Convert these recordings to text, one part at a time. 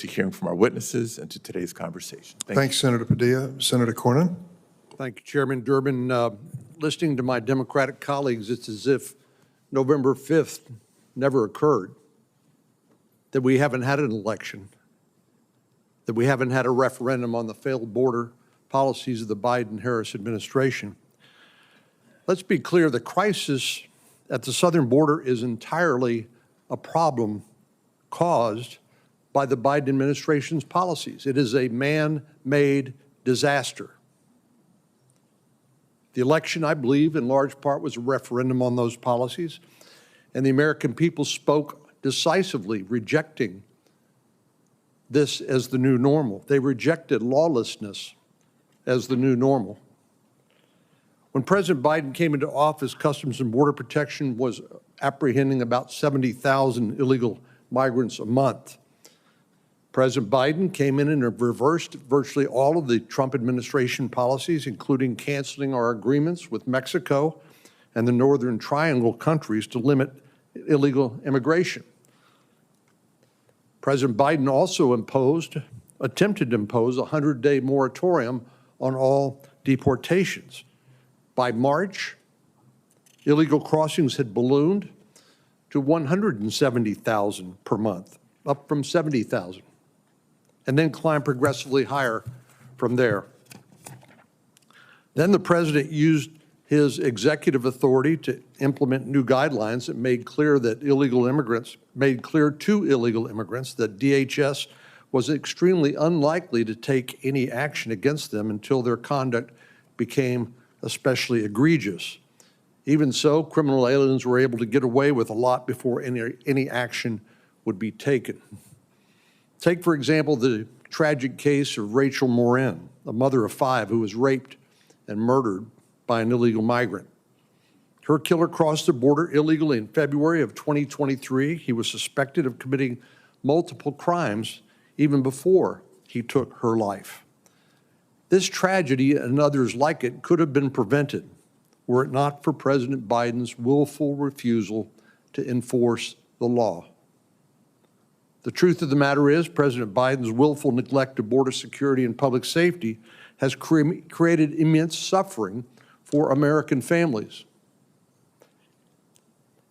to hearing from our witnesses and to today's conversation. Thanks, Senator Padilla. Senator Cornyn. Thank you, Chairman Durbin. Listening to my Democratic colleagues, it's as if November 5th never occurred, that we haven't had an election, that we haven't had a referendum on the failed border policies of the Biden-Harris administration. Let's be clear, the crisis at the southern border is entirely a problem caused by the Biden administration's policies. It is a man-made disaster. The election, I believe, in large part was a referendum on those policies, and the American people spoke decisively, rejecting this as the new normal. They rejected lawlessness as the new normal. When President Biden came into office, Customs and Border Protection was apprehending about 70,000 illegal migrants a month. President Biden came in and reversed virtually all of the Trump administration policies, including canceling our agreements with Mexico and the Northern Triangle countries to limit illegal immigration. President Biden also attempted to impose a 100-day moratorium on all deportations. By March, illegal crossings had ballooned to 170,000 per month, up from 70,000, and then climbed progressively higher from there. Then the president used his executive authority to implement new guidelines that made clear to illegal immigrants that DHS was extremely unlikely to take any action against them until their conduct became especially egregious. Even so, criminal aliens were able to get away with a lot before any action would be taken. Take, for example, the tragic case of Rachel Morin, a mother of 5 who was raped and murdered by an illegal migrant. Her killer crossed the border illegally in February of 2023. He was suspected of committing multiple crimes even before he took her life. This tragedy and others like it could have been prevented were it not for President Biden's willful refusal to enforce the law. The truth of the matter is, President Biden's willful neglect of border security and public safety has created immense suffering for American families.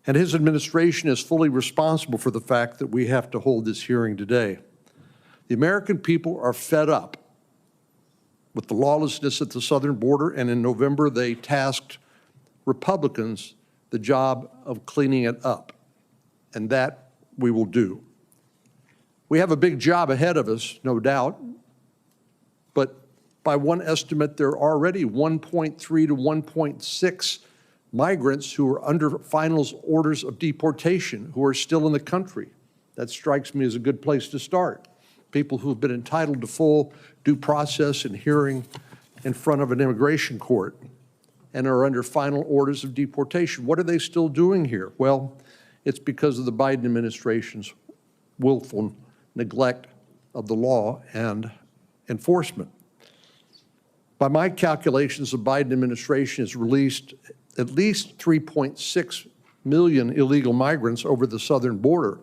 And his administration is fully responsible for the fact that we have to hold this hearing today. The American people are fed up with the lawlessness at the southern border, and in November they tasked Republicans the job of cleaning it up, and that we will do. We have a big job ahead of us, no doubt, but by one estimate, there are already 1.3 to 1.6 migrants who are under final orders of deportation who are still in the country. That strikes me as a good place to start. People who have been entitled to full due process and hearing in front of an immigration court and are under final orders of deportation. What are they still doing here? Well, it's because of the Biden administration's willful neglect of the law and enforcement. By my calculations, the Biden administration has released at least 3.6 million illegal migrants over the southern border.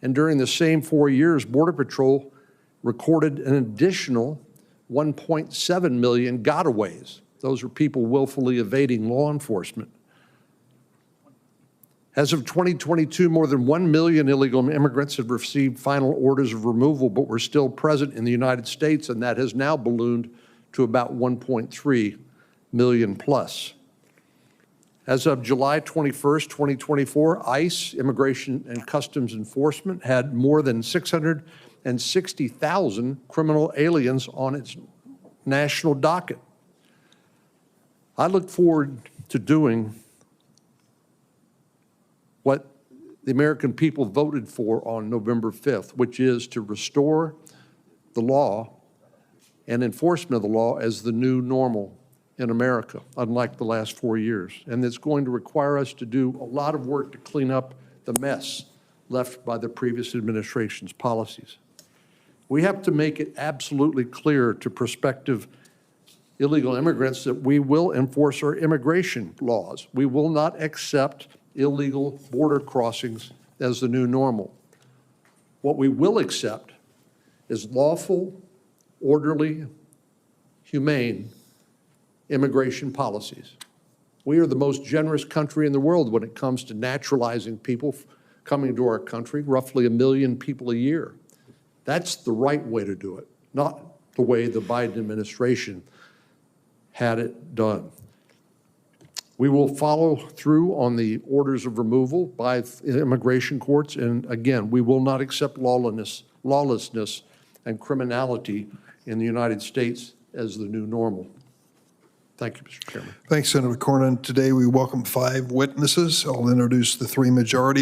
And during the same 4 years, Border Patrol recorded an additional 1.7 million gotaways. Those are people willfully evading law enforcement. As of 2022, more than 1 million illegal immigrants have received final orders of removal, but were still present in the United States, and that has now ballooned to about 1.3 million plus. As of July 21st, 2024, ICE, Immigration and Customs Enforcement, had more than 660,000 criminal aliens on its national docket. I look forward to doing what the American people voted for on November 5th, which is to restore the law and enforcement of the law as the new normal in America, unlike the last 4 years. And it's going to require us to do a lot of work to clean up the mess left by the previous administration's policies. We have to make it absolutely clear to prospective illegal immigrants that we will enforce our immigration laws. We will not accept illegal border crossings as the new normal. What we will accept is lawful, orderly, humane immigration policies. We are the most generous country in the world when it comes to naturalizing people coming to our country, roughly 1 million people a year. That's the right way to do it, not the way the Biden administration had it done. We will follow through on the orders of removal by immigration courts, and again, we will not accept lawlessness and criminality in the United States as the new normal. Thank you, Mr. Chairman. Thanks, Senator Cornyn. Today, we welcome 5 witnesses. I'll introduce the 3 majority